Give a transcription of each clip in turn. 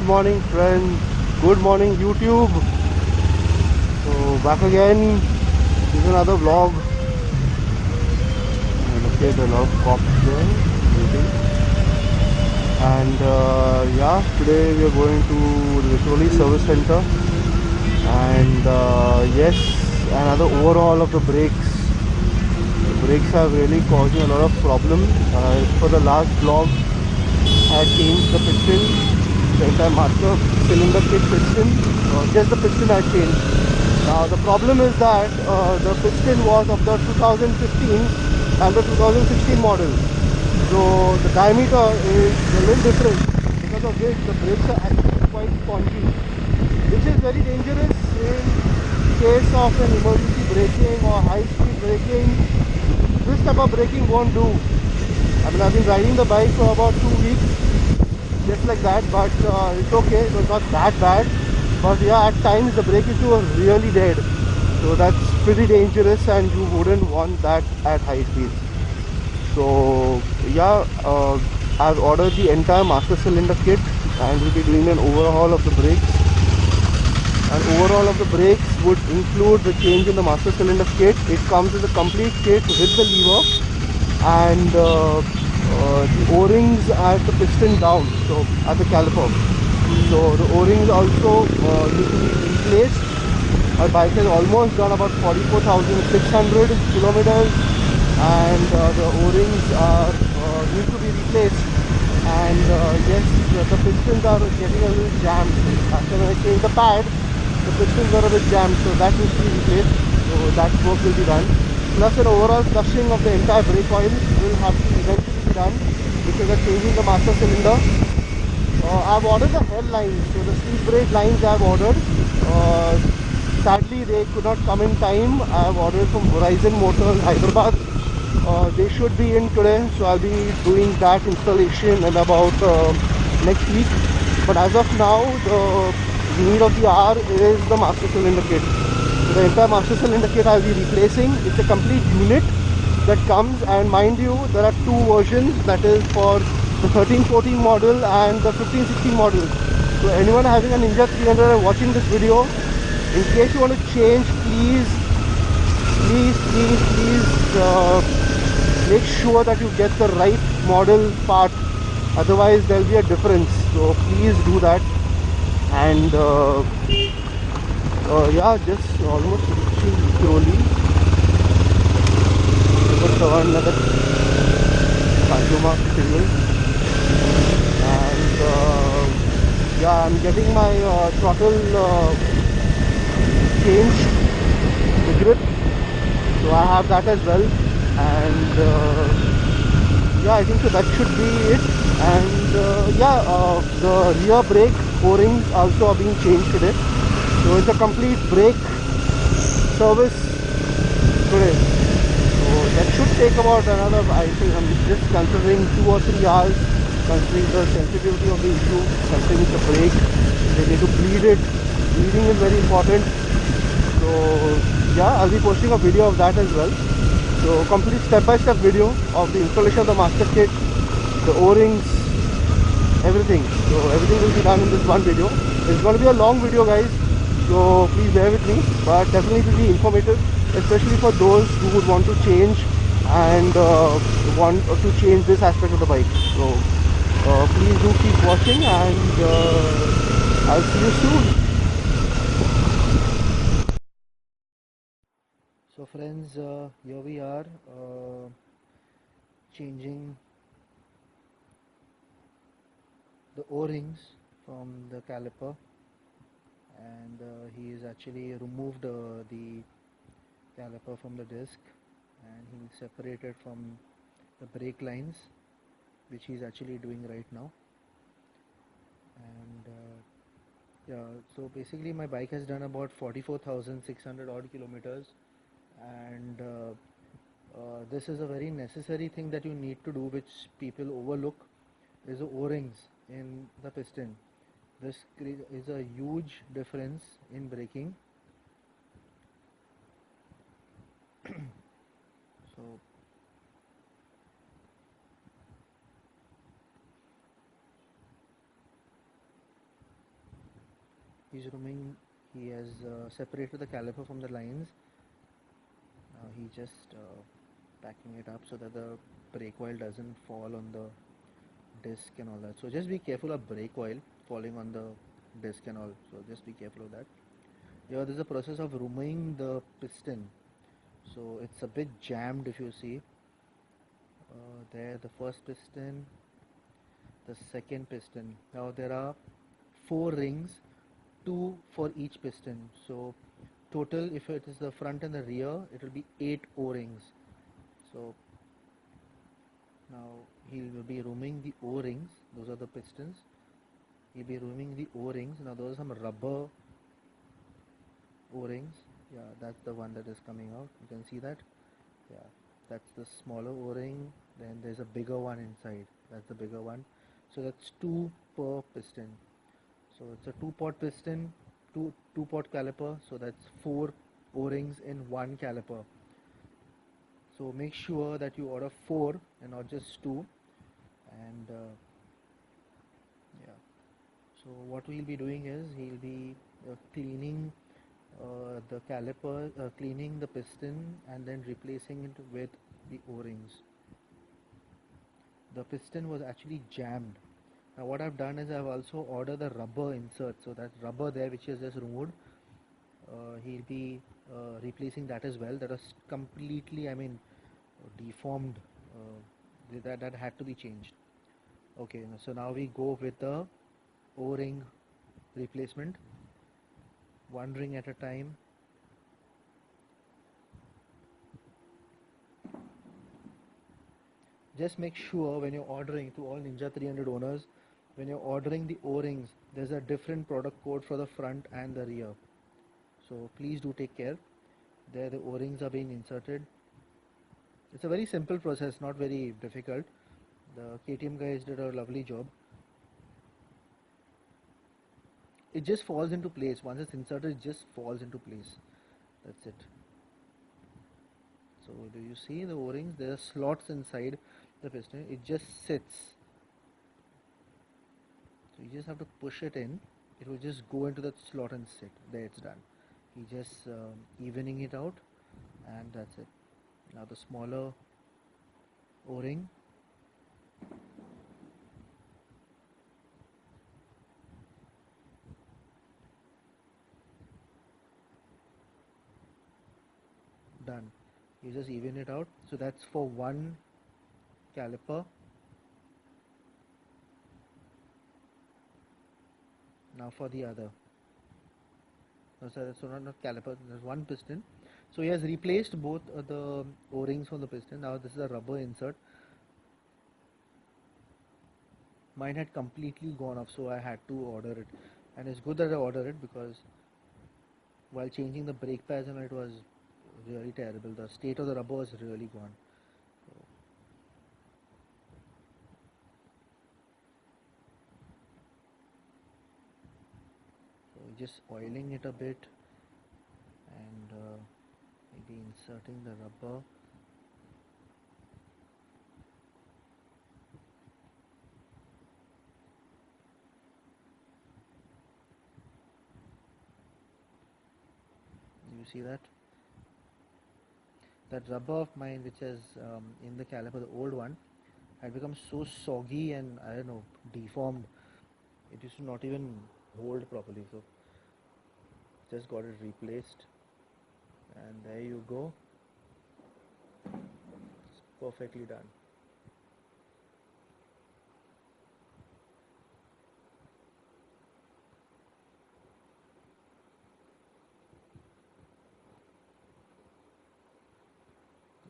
morning friends, good morning YouTube. So back again, this is another vlog. And okay, there are a lot of cops there waiting. And yeah, today we are going to the Victoria Service Center. And yes, another overhaul of the brakes. The brakes are really causing a lot of problem. For the last vlog, I had changed the piston, the entire master cylinder kit piston, just the piston I changed. Now the problem is that the piston was of the 2015 and the 2016 model, so the diameter is a little different, because of which the brakes are actually quite spongy, which is very dangerous in case of an emergency braking or high speed braking. This type of braking won't do. I mean, I've been riding the bike for about 2 weeks, just like that, but it's okay, it was not that bad. But yeah, at times the brake issue was really dead, so that's pretty dangerous and you wouldn't want that at high speeds. So yeah, I've ordered the entire master cylinder kit and we'll be doing an overhaul of the brakes. And overhaul of the brakes would include the change in the master cylinder kit. It comes with a complete kit with the lever and the O-rings at the piston down, so at the caliper. So the O-rings also need to be replaced. My bike has almost done about 44,600 kilometers, and the O-rings are need to be replaced. And yes, the pistons are getting a little jammed. After I changed the pad, the pistons were a bit jammed, so that needs to be replaced. So that work will be done. Plus an overall flushing of the entire brake oil will have to eventually be done, because of changing the master cylinder. I've ordered the head lines, so the speed brake lines I've ordered. Sadly, they could not come in time. I've ordered from Horizon Motors, Hyderabad. They should be in today, so I'll be doing that installation in about next week. But as of now, the need of the hour is the master cylinder kit. So the entire master cylinder kit I'll be replacing. It's a complete unit that comes, and mind you, there are two versions, that is for the 13-14 model and the 15-16 model. So anyone having a Ninja 300 and watching this video, in case you want to change, please make sure that you get the right model part, otherwise there will be a difference. So please do that. And yeah, just almost reaching Crowley. Turn at the consumer signal. And yeah, I'm getting my throttle changed, the grip, so I have that as well. And yeah, I think so that should be it. And yeah, the rear brake O-rings also are being changed today, so it's a complete brake service today. So that should take about another, I think I'm just considering 2 or 3 hours, considering the sensitivity of the issue, considering it's a brake, they need to bleed it. Bleeding is very important. So yeah, I'll be posting a video of that as well. So complete step-by-step video of the installation of the master kit, the O-rings, everything. So everything will be done in this one video. It's going to be a long video, guys, so please bear with me, but definitely it will be informative, especially for those who would want to change and want to change this aspect of the bike. So please do keep watching, and I'll see you soon. So friends, here we are changing the O-rings from the caliper, and he has actually removed the caliper from the disc, and he will separate it from the brake lines, which he's actually doing right now. And yeah, so basically my bike has done about 44,600 odd kilometers, and this is a very necessary thing that you need to do, which people overlook, is the O-rings in the piston. This is a huge difference in braking. So He's removing. He has separated the caliper from the lines. Now he just packing it up so that the brake oil doesn't fall on the disc and all that. So just be careful of brake oil falling on the disc and all. So just be careful of that. Here there's a process of removing the piston. So it's a bit jammed if you see. There the first piston, the second piston. Now there are 4 rings, 2 for each piston. So total, if it is the front and the rear, it will be 8 O-rings. So now he will be removing the O-rings. Those are the pistons. He'll be removing the O-rings. Now those are some rubber O-rings. Yeah, that's the one that is coming out. You can see that. Yeah, that's the smaller O-ring. Then there's a bigger one inside. That's the bigger one. So that's 2 per piston. So it's a 2-pot piston, two-pot caliper. So that's 4 O-rings in 1 caliper. So make sure that you order 4 and not just 2. And yeah. So what we'll be doing is he'll be cleaning the caliper, cleaning the piston, and then replacing it with the O-rings. The piston was actually jammed. Now what I've done is I've also ordered the rubber insert. So that rubber there which is just removed, he'll be replacing that as well. That was completely, deformed. That had to be changed. Okay, so now we go with the O-ring replacement, 1 ring at a time. Just make sure when you're ordering, to all Ninja 300 owners, when you're ordering the O-rings, there's a different product code for the front and the rear. So please do take care. There the O-rings are being inserted. It's a very simple process, not very difficult. The KTM guys did a lovely job. It just falls into place. Once it's inserted, it just falls into place. That's it. So do you see the O-rings? There are slots inside the piston. It just sits. So you just have to push it in. It will just go into that slot and sit. There, it's done. He just evening it out, and that's it. Now the smaller O-ring. Done. You just even it out. So that's for 1 caliper. Now for the other. No, sir, so not caliper. There's 1 piston. So he has replaced both the O-rings from the piston. Now this is a rubber insert. Mine had completely gone off, so I had to order it. And it's good that I ordered it because while changing the brake pads, it was really terrible. The state of the rubber was really gone. So just oiling it a bit and maybe inserting the rubber. You see that? That rubber of mine, which is in the caliper, the old one, had become so soggy and I don't know, deformed. It used to not even hold properly. So just got it replaced, and there you go. It's perfectly done.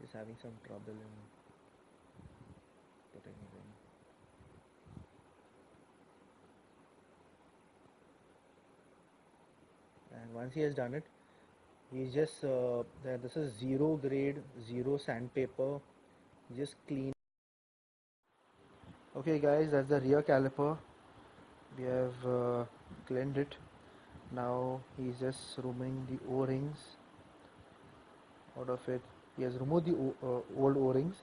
Just having some trouble in putting it in. And once he has done it, he's just this is 0 grade, 0 sandpaper. Just clean. Okay guys, that's the rear caliper. We have cleaned it. Now he's just removing the O-rings out of it. He has removed the old O-rings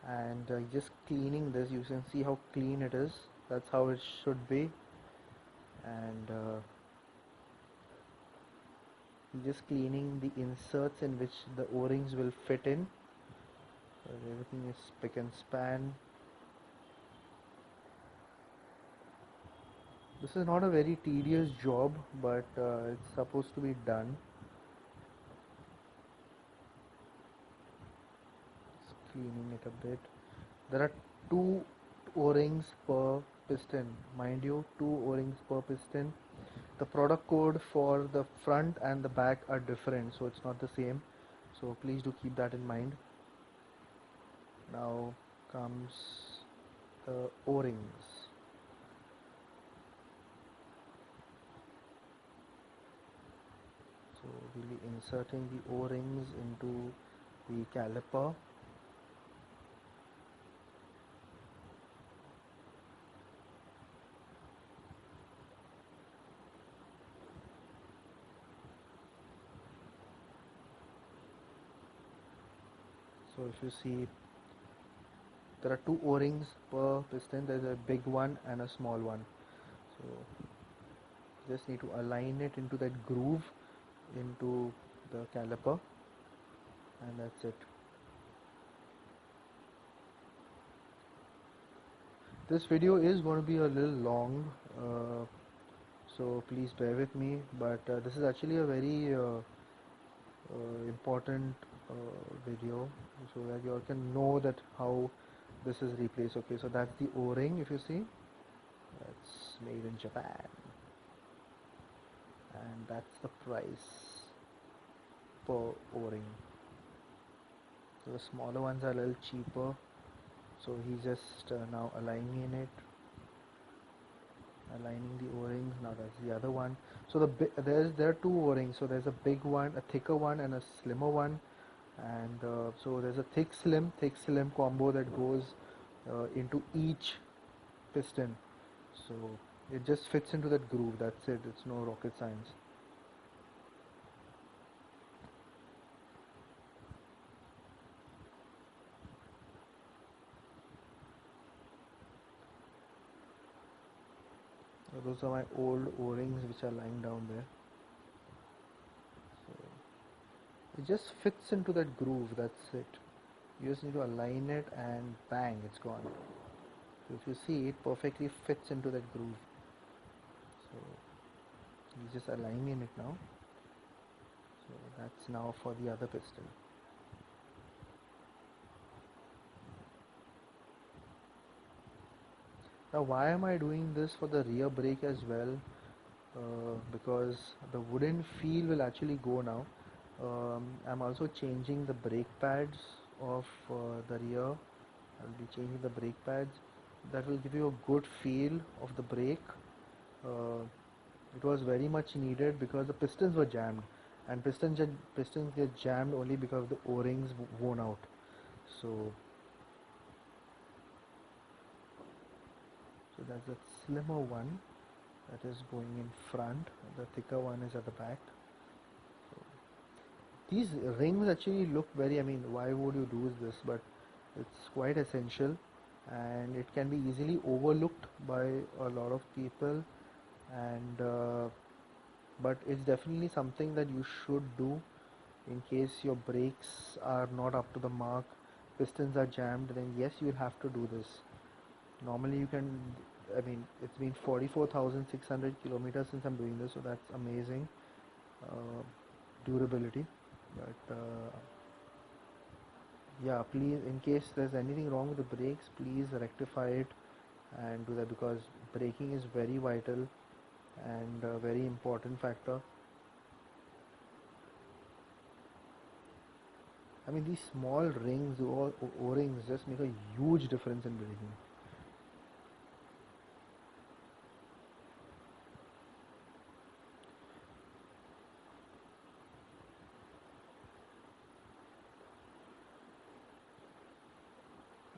and just cleaning this. You can see how clean it is. That's how it should be. And just cleaning the inserts in which the O-rings will fit in. Everything is spick and span. This is not a very tedious job, but it's supposed to be done. Just cleaning it a bit. There are two O-rings per piston, mind you, two O-rings per piston. The product code for the front and the back are different, so it's not the same. So please do keep that in mind. Now comes the O-rings. So we'll be inserting the O-rings into the caliper. So if you see, there are two O-rings per piston. There's a big one and a small one. So just need to align it into that groove into the caliper, and that's it. This video is going to be a little long, so please bear with me, but this is actually a very important video, so that you all can know that how this is replaced. Okay, so that's the O-ring. If you see, that's made in Japan, and that's the price per O-ring. So the smaller ones are a little cheaper, so he's just now aligning the O-rings. Now that's the other one. So there are two O-rings. So there's a big one, a thicker one, and a slimmer one. And so there's a thick slim combo that goes into each piston. So it just fits into that groove. That's it. It's no rocket science. So those are my old O-rings which are lying down there. So it just fits into that groove. That's it. You just need to align it, and bang, it's gone. So if you see, it perfectly fits into that groove. So he's just aligning it now. So that's now for the other piston. Now why am I doing this for the rear brake as well? Because the wooden feel will actually go now. I'm also changing the brake pads of the rear. I'll be changing the brake pads. That will give you a good feel of the brake. It was very much needed because the pistons were jammed, and pistons get jammed only because the O-rings worn out. So that's a slimmer one that is going in front. The thicker one is at the back. So these rings actually look very, I mean, why would you do this? But it's quite essential, and it can be easily overlooked by a lot of people, and but it's definitely something that you should do in case your brakes are not up to the mark, pistons are jammed. Then yes, you'll have to do this. Normally you can, I mean, it's been 44,600 kilometers since I'm doing this, so that's amazing durability. But yeah, please, in case there's anything wrong with the brakes, please rectify it and do that, because braking is very vital and a very important factor. I mean, these small rings or O-rings just make a huge difference in braking.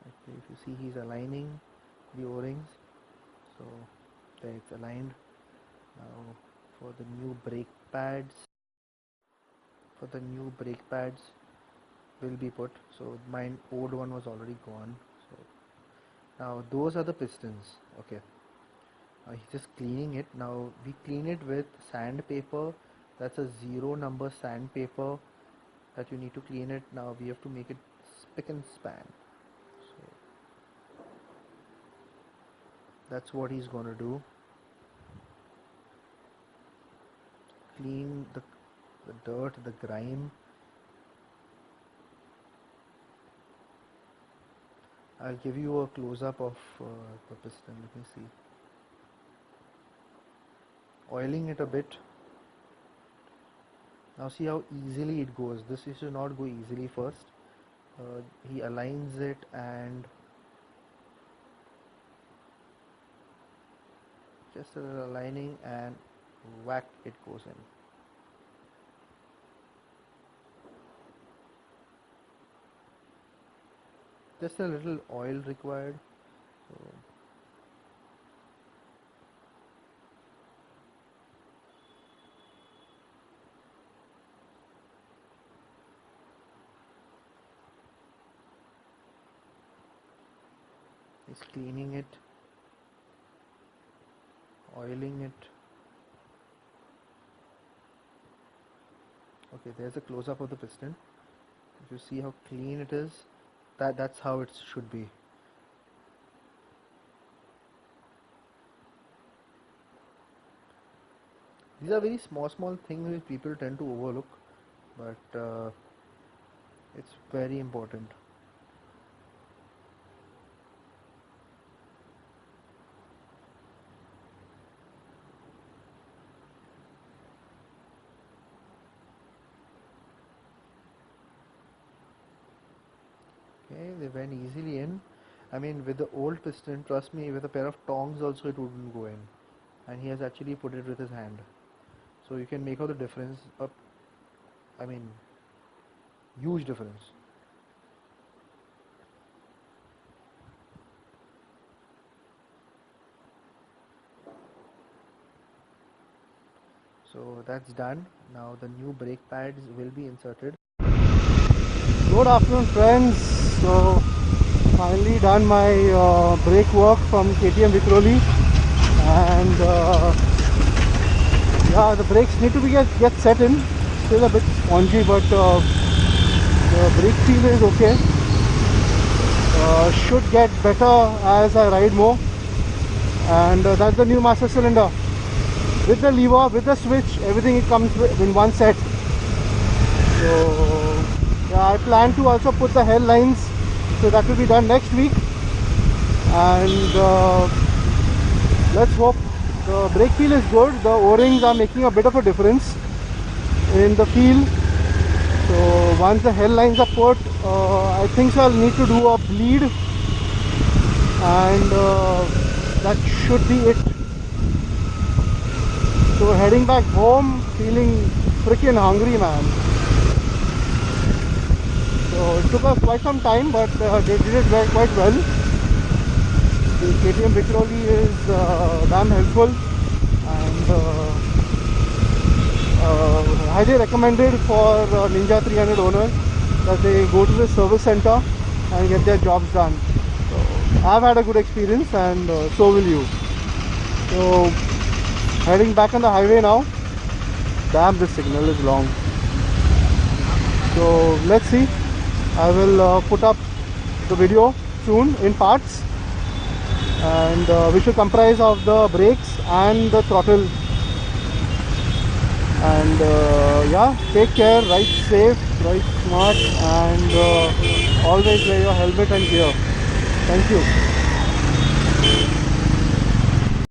Okay, if you see, he's aligning the O-rings, so there it's aligned. Now for the new brake pads, will be put. So my old one was already gone. So now those are the pistons. Okay. He's just cleaning it. Now we clean it with sandpaper That's a 0 number sandpaper that you need to clean it. Now we have to make it spick and span. So that's what he's gonna do. Clean the dirt, the grime. I'll give you a close-up of the piston. Let me see. Oiling it a bit. Now see how easily it goes. This should not go easily first. He aligns it and just a little aligning and whack, it goes in. Just a little oil required. So he's cleaning it, oiling it. Okay, there's a close-up of the piston. If you see how clean it is, that's how it should be. These are very small things which people tend to overlook, but it's very important. Okay, they went easily in. I mean, with the old piston, trust me, with a pair of tongs also it wouldn't go in. And he has actually put it with his hand. So you can make out the difference. I mean, huge difference. So that's done. Now the new brake pads will be inserted. Good afternoon, friends. So finally done my brake work from KTM Vikhroli, and yeah, the brakes need to be get set in. Still a bit spongy, but the brake feel is okay. Should get better as I ride more. And that's the new master cylinder with the lever, with the switch, everything. It comes in one set. So yeah, I plan to also put the head lines, so that will be done next week. And let's hope. The brake feel is good. The O-rings are making a bit of a difference in the feel. So once the head lines are put, I think so I'll need to do a bleed, and that should be it. So heading back home, feeling freaking hungry, man. So it took us quite some time, but they did it quite well. The KTM Vikhroli is damn helpful, and highly recommended for Ninja 300 owners that they go to the service center and get their jobs done. So I've had a good experience, and so will you. So heading back on the highway now. Damn, this signal is long. So let's see. I will put up the video soon in parts, and which will comprise of the brakes and the throttle. And yeah, take care, ride safe, ride smart, and always wear your helmet and gear. Thank you.